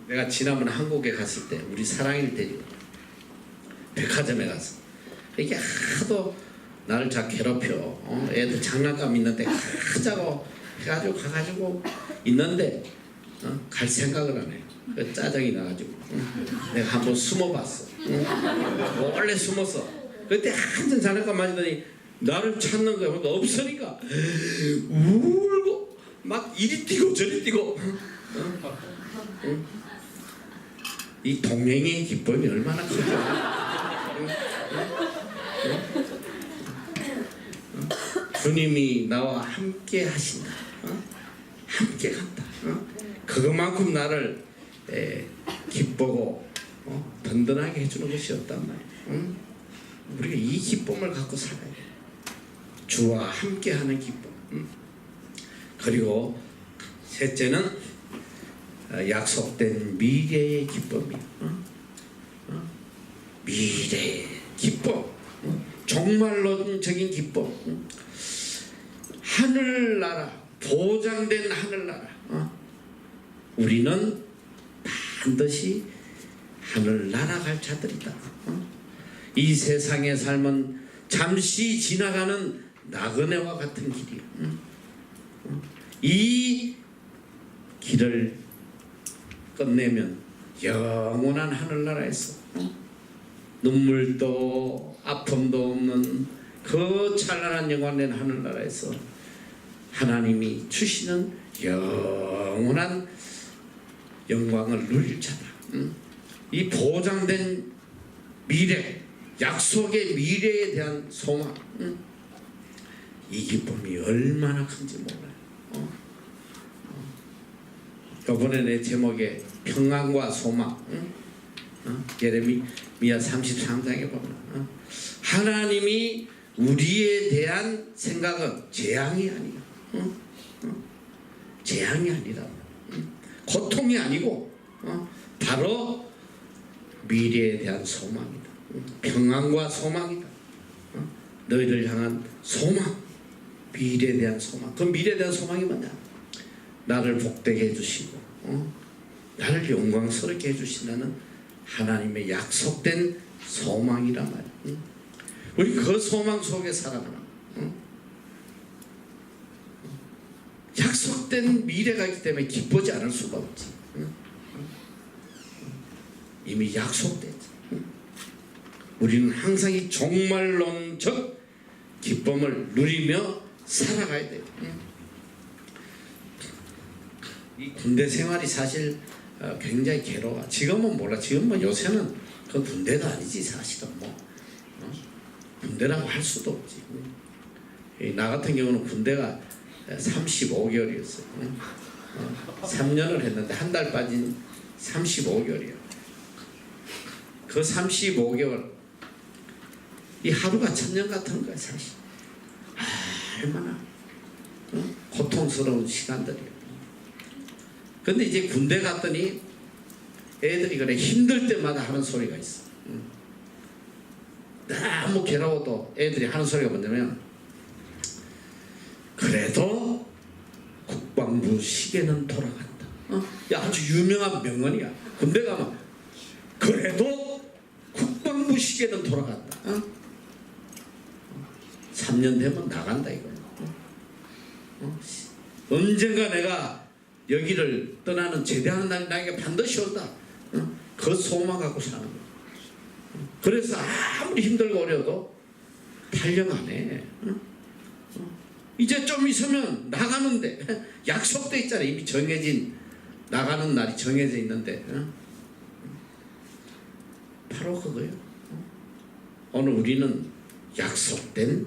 내가 지난번 한국에 갔을 때 우리 사랑이를 데리고 백화점에 갔어. 이게 하도 나를 자 괴롭혀. 애들 장난감 있는데 가자고 해가지고 가가지고 있는데 갈 생각을 안 해. 그 짜증이 나가지고 내가 한번 숨어봤어. 원래 숨었어. 그때 한참 장난감 맞으더니 나를 찾는 거야. 없으니까 울고 막 이리 뛰고 저리 뛰고. 이 동행의 기쁨이 얼마나 크죠. 주님이 나와 함께 하신다. 함께 간다. 그것만큼 나를 기쁘고 든든하게 해주는 것이 없단 말이야. 우리가 이 기쁨을 갖고 살아야 돼. 주와 함께 하는 기쁨. 그리고 셋째는 약속된 미래의 기쁨이야. 미래의 기쁨. 종말론적인 기쁨. 하늘나라, 보장된 하늘나라. 우리는 반드시 하늘 날아갈 자들이다. 이 세상의 삶은 잠시 지나가는 나그네와 같은 길이야. 이 길을 끝내면 영원한 하늘나라에서 눈물도 아픔도 없는 그 찬란한 영원한 하늘나라에서 하나님이 주시는 영원한 영광을 누릴 자다. 이 보장된 미래, 약속의 미래에 대한 소망, 이 기쁨이 얼마나 큰지 몰라요. 이번에 내 제목에 평안과 소망, 예레미야 33장에 보면 하나님이 우리에 대한 생각은 재앙이 아니야. 재앙이 아니라 고통이 아니고 바로 미래에 대한 소망이다. 평안과 소망이다. 너희를 향한 소망, 미래에 대한 소망. 그 미래에 대한 소망이 뭐냐? 나를 복되게 해주시고 나를 영광스럽게 해주신다는 하나님의 약속된 소망이란 말이야. 우리 그 소망 속에 살아가는 약속된 미래가 있기 때문에 기쁘지 않을 수가 없지. 이미 약속됐지. 우리는 항상 이 종말론적 기쁨을 누리며 살아가야 돼요. 이 군대 생활이 사실 굉장히 괴로워. 지금은 몰라. 지금은 요새는 그 군대도 아니지 사실은 뭐 군대라고 할 수도 없지. 나 같은 경우는 군대가 35개월이었어요. 3년을 했는데 한 달 빠진 35개월이야. 그 35개월 이 하루가 천년 같은 거야 사실. 얼마나 고통스러운 시간들이에요. 근데 이제 군대 갔더니 애들이 그래 힘들 때마다 하는 소리가 있어. 너무 괴로워도 애들이 하는 소리가 뭐냐면, 그래도 국방부 시계는 돌아간다. 야, 아주 유명한 명언이야. 군대 가면 그래도 국방부 시계는 돌아간다. 3년 되면 나간다 이거. 언젠가 내가 여기를 떠나는 제대하는 날이 나에게 반드시 온다. 그 소망 갖고 사는 거야. 그래서 아무리 힘들고 어려도 탈영 안 해. 이제 좀 있으면 나가는데 약속돼 있잖아. 이미 정해진 나가는 날이 정해져 있는데 바로 그거예요. 오늘 우리는 약속된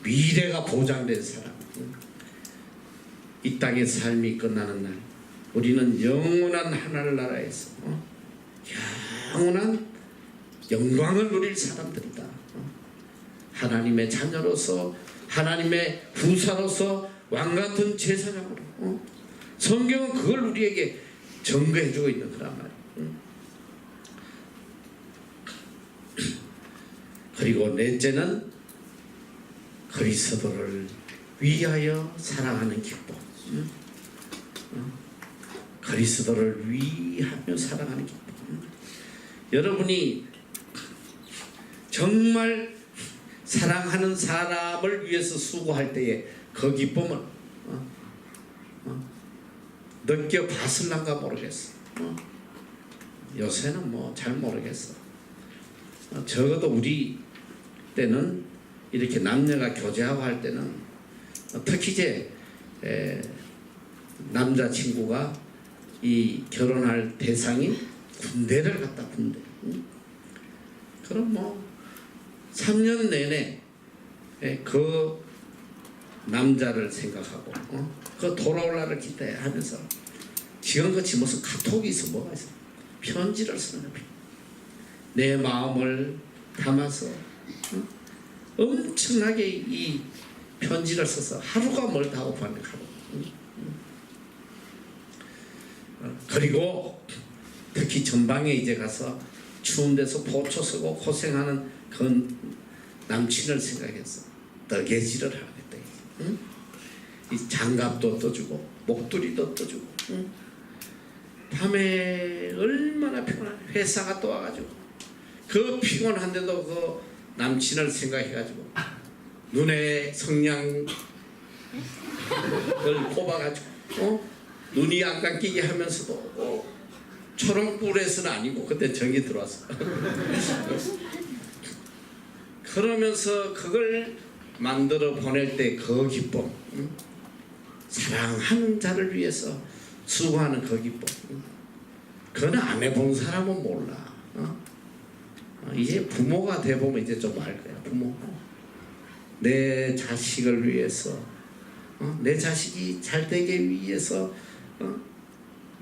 미래가 보장된 사람. 이 땅의 삶이 끝나는 날 우리는 영원한 하늘나라에서 영원한 영광을 누릴 사람들이다. 하나님의 자녀로서 하나님의 후사로서 왕같은 제사장으로 성경은 그걸 우리에게 증거해주고 있는 거란 말이에요. 그리고 넷째는 그리스도를 위하여 사랑하는 기쁨. 그리스도를 위하여 사랑하는 기쁨. 여러분이 정말 사랑하는 사람을 위해서 수고할 때에 그 기쁨을 느껴봤을란가 모르겠어. 요새는 뭐 잘 모르겠어. 적어도 우리 때는 이렇게 남녀가 교제하고 할 때는 특히 이제 남자친구가 이 결혼할 대상이 군대를 갔다. 군대. 그럼 뭐 3년 내내 그 남자를 생각하고 그 돌아올 날을 기대하면서 지금같이 무슨 카톡이 있어 뭐가 있어. 편지를 쓰는 거야. 내 마음을 담아서 엄청나게 이 편지를 써서 하루가 멀다고 보는 하루. 그리고 특히 전방에 이제 가서 추운 데서 보초 쓰고 고생하는 그 남친을 생각해서 뜨개질을 하겠다. 이 장갑도 떠주고 목도리도 떠주고 밤에 얼마나 피곤해. 회사가 또 와가지고 그 피곤한데도 그 남친을 생각해가지고 눈에 성냥을 꼽아가지고 눈이 안 감기게 하면서도 초롱불에서는 아니고 그때 정이 들어왔어. 그러면서 그걸 만들어 보낼 때 그 기쁨, 사랑하는 자를 위해서 수고하는 그 기쁨, 그건 안 해본 사람은 몰라. 이제 부모가 돼보면 이제 좀 알 거야. 부모, 내 자식을 위해서, 내 자식이 잘 되기 위해서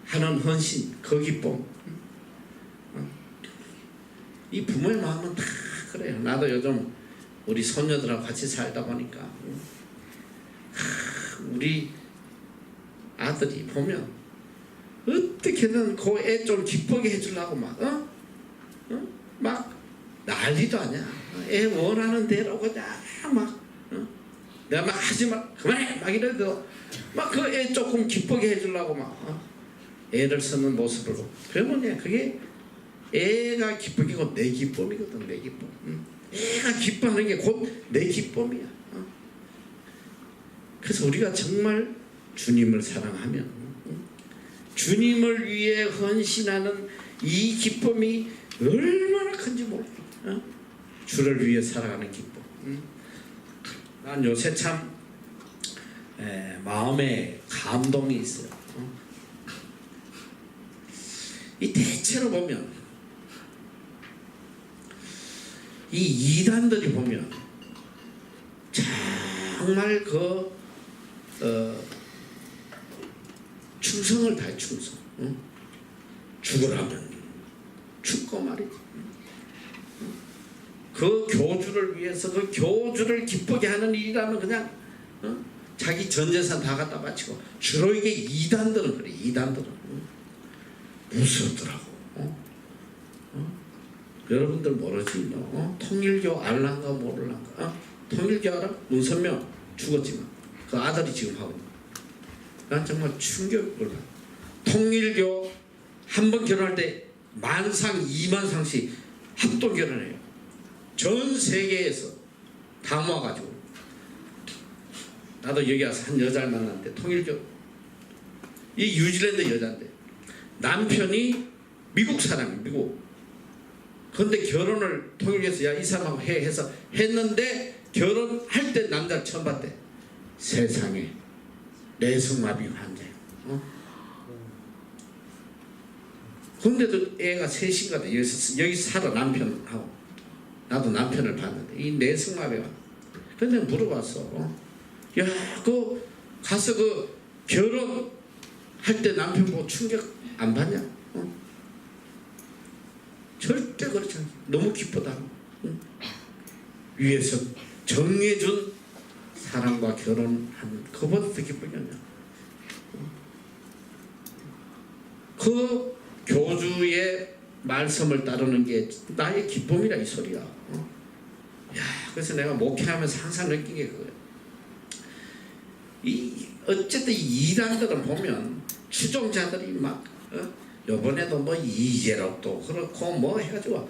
하는 헌신, 그 기쁨. 이 부모의 마음은 다 그래요. 나도 요즘 우리 손녀들하고 같이 살다 보니까 우리 아들이 보면 어떻게든 그 애 좀 기쁘게 해주려고 막 난리도 아니야. 애 원하는 대로 그냥 막 내가 막 하지마 그만해 막 이래도 막 그 애 조금 기쁘게 해주려고 막 애를 쓰는 모습으로. 그러면 그게 애가 기쁘게 곧 내 기쁨이거든. 내 기쁨. 애가 기뻐하는 게 곧 내 기쁨이야. 그래서 우리가 정말 주님을 사랑하면 주님을 위해 헌신하는 이 기쁨이 얼마나 큰지 몰라. 주를 위해 살아가는 기쁨. 난 요새 참 마음에 감동이 있어요. 이 대체로 보면 이 이단들이 보면 정말 충성을 다해. 충성. 죽으라면 죽고 말이지. 그 교주를 위해서 그 교주를 기쁘게 하는 일이라면 그냥 자기 전 재산 다 갖다 바치고 주로 이게 이단들은 그래. 이단들은 무섭더라고. 여러분들 모르지 통일교 알란가 모를란가 통일교 알아? 문선명 죽었지만 그 아들이 지금 하고 있는. 난 정말 충격을 받아. 통일교 한 번 결혼할 때 10,000상 20,000상씩 합동 결혼해요. 전 세계에서 다 모아가지고. 나도 여기 와서 한 여자를 만났는데 통일교 이 뉴질랜드 여자인데 남편이 미국 사람이 미국. 근데 결혼을 통일교에서 야 이 사람하고 해 해서 했는데 결혼할 때 남자를 처음 봤대. 세상에 내성마비 환자예요. 근데도 애가 셋인가 돼. 여기 살아 남편하고. 나도 남편을 봤는데 이 내성마비가. 근데 물어봤어. 야, 그 가서 그 결혼할 때 남편 보고 충격 안 받냐? 절대 그렇지 않아. 너무 기쁘다. 위에서 정해준 사람과 결혼한 그보다 더 기쁘겠냐? 그 교주의 말씀을 따르는 게 나의 기쁨이라 이 소리야. 야, 그래서 내가 목회하면서 항상 느낀 게 그거야. 어쨌든 이 이단들은 보면 추종자들이 막 요번에도 뭐 이재록도 그렇고 뭐 해가지고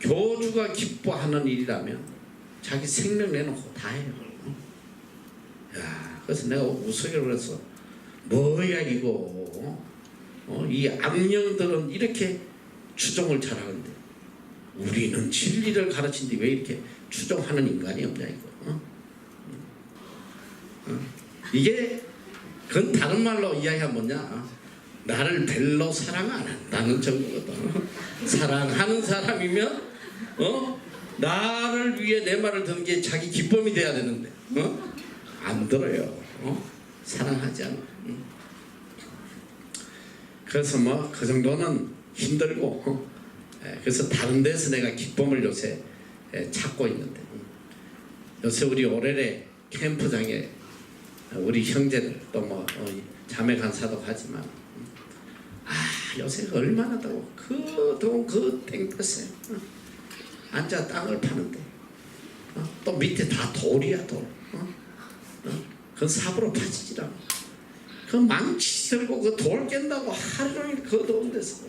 교주가 기뻐하는 일이라면 자기 생명 내놓고 다 해요. 야, 그래서 내가 우스개로 그래서 뭐야 이거 이 악령들은 이렇게 추종을 잘하는데 우리는 진리를 가르치는데 왜 이렇게 추종하는 인간이 없냐 이거. 이게 그건 다른 말로 이야기하면 뭐냐, 나를 별로 사랑 안 한다는 정도거든. 사랑하는 사람이면 나를 위해 내 말을 듣는 게 자기 기쁨이 돼야 되는데 안 들어요. 사랑하지 않아. 그래서 뭐 그 정도는 힘들고 그래서 다른 데서 내가 기쁨을 요새 찾고 있는데, 요새 우리 오래래 캠프장에 우리 형제들 또 뭐 자매 간사도 하지만 요새 얼마나 더워. 그 더운 그 땡볕에 앉아 땅을 파는데 또 밑에 다 돌이야 돌. 그건 삽으로 파지질 않아. 그 망치 들고 그 돌 깬다고 하루 종일 그 더운 데서.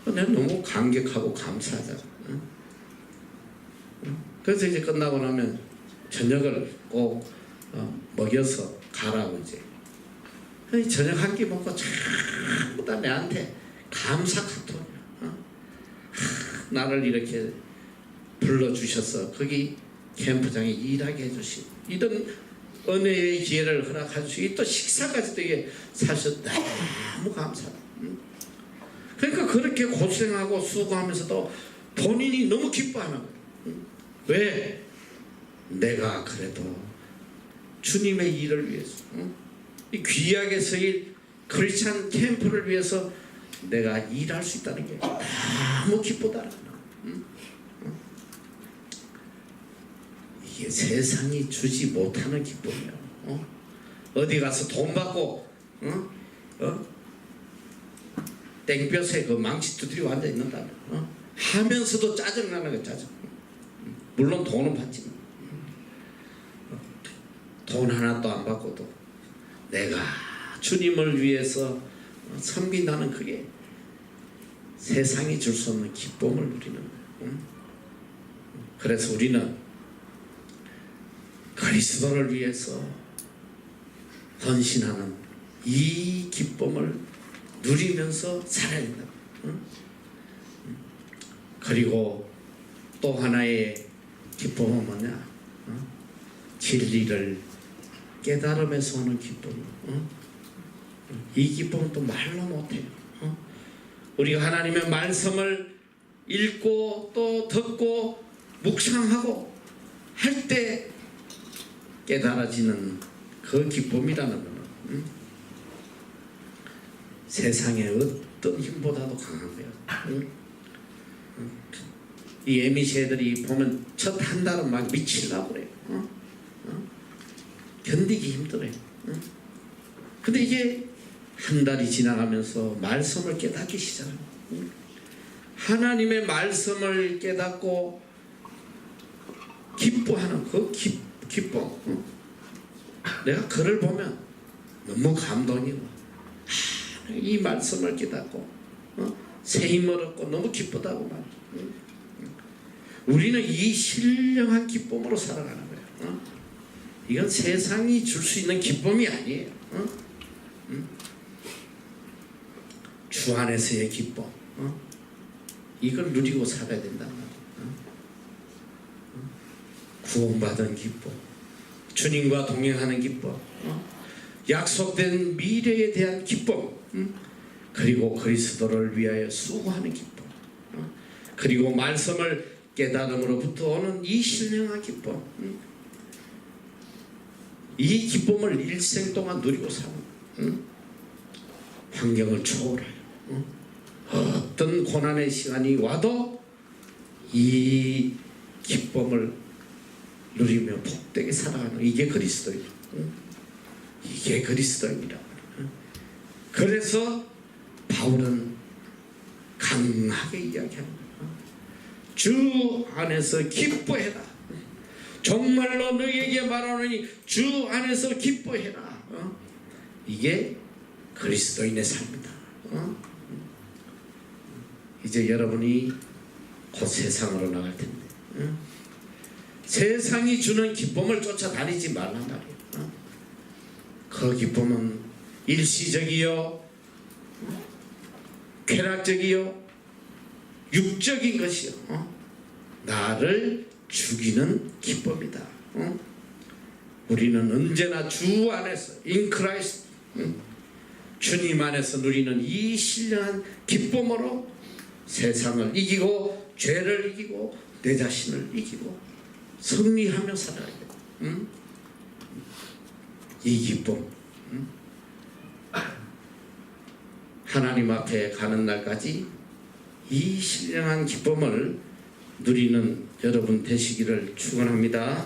내가 너무 감격하고 감사하잖아. 그래서 이제 끝나고 나면 저녁을 꼭 먹여서 가라고 이제. 저녁 한 끼 먹고 전부 다 내한테 감사 카톡이야. 나를 이렇게 불러주셔서 거기 캠프장에 일하게 해주시고 이런 은혜의 기회를 허락해 주시고 또 식사까지도 이게 사실 너무 감사하다. 그러니까 그렇게 고생하고 수고하면서도 본인이 너무 기뻐하는 거예요. 왜? 내가 그래도 주님의 일을 위해서 이 귀하게 서일 크리스찬 캠프를 위해서 내가 일할 수 있다는 게 너무 기쁘다는 거야. 이게 세상이 주지 못하는 기쁨이야. 어디 가서 돈 받고 땡볕에 그 망치 두드리고 앉아 있는다면 하면서도 짜증나는 거야. 짜증. 물론 돈은 받지만 돈 하나도 안 받고도 내가 주님을 위해서 섬긴다는 그게 세상이 줄 수 없는 기쁨을 누리는 거예요. 그래서 우리는 그리스도를 위해서 헌신하는 이 기쁨을 누리면서 살아야 된다. 그리고 또 하나의 기쁨은 뭐냐? 진리를 깨달으면서 오는 기쁨. 이 기쁨은 또 말로 못해요. 우리가 하나님의 말씀을 읽고 또 듣고 묵상하고 할 때 깨달아지는 그 기쁨이라는 것은 세상의 어떤 힘보다도 강한 거예요. 이 에미시 애들이 보면 첫 한 달은 막 미치려고 그래요. 견디기 힘들어요. 근데 이게 한 달이 지나가면서 말씀을 깨닫기 시작해요. 하나님의 말씀을 깨닫고 기뻐하는 그 기쁨. 내가 그를 보면 너무 감동이 와. 이 말씀을 깨닫고 새 힘을 얻고 너무 기쁘다고 말이야. 우리는 이 신령한 기쁨으로 살아가는 거예요. 이건 세상이 줄 수 있는 기쁨이 아니에요. 주 안에서의 기쁨. 이걸 누리고 살아야 된단 말이에요. 구원받은 기쁨, 주님과 동행하는 기쁨, 약속된 미래에 대한 기쁨, 그리고 그리스도를 위하여 수고하는 기쁨, 그리고 말씀을 깨달음으로부터 오는 이 신령한 기쁨, 이 기쁨을 일생 동안 누리고 사는, 환경을 초월해요. 어떤 고난의 시간이 와도 이 기쁨을 누리며 복되게 살아가는 이게 그리스도입니다. 이게 그리스도입니다. 그래서 바울은 강하게 이야기합니다. 주 안에서 기뻐해라. 정말로 너희에게 말하노니 주 안에서 기뻐해라. 이게 그리스도인의 삶이다. 이제 여러분이 곧 세상으로 나갈 텐데 세상이 주는 기쁨을 쫓아다니지 말란 말이에요. 그 기쁨은 일시적이요, 쾌락적이요, 육적인 것이요, 나를 죽이는 기쁨이다. 우리는 언제나 주 안에서 in Christ, 주님 안에서 누리는 이 신령한 기쁨으로 세상을 이기고 죄를 이기고 내 자신을 이기고 승리하며 살아야 돼. 이 기쁨, 하나님 앞에 가는 날까지 이 신령한 기쁨을 누리는 여러분 되시기를 축원합니다.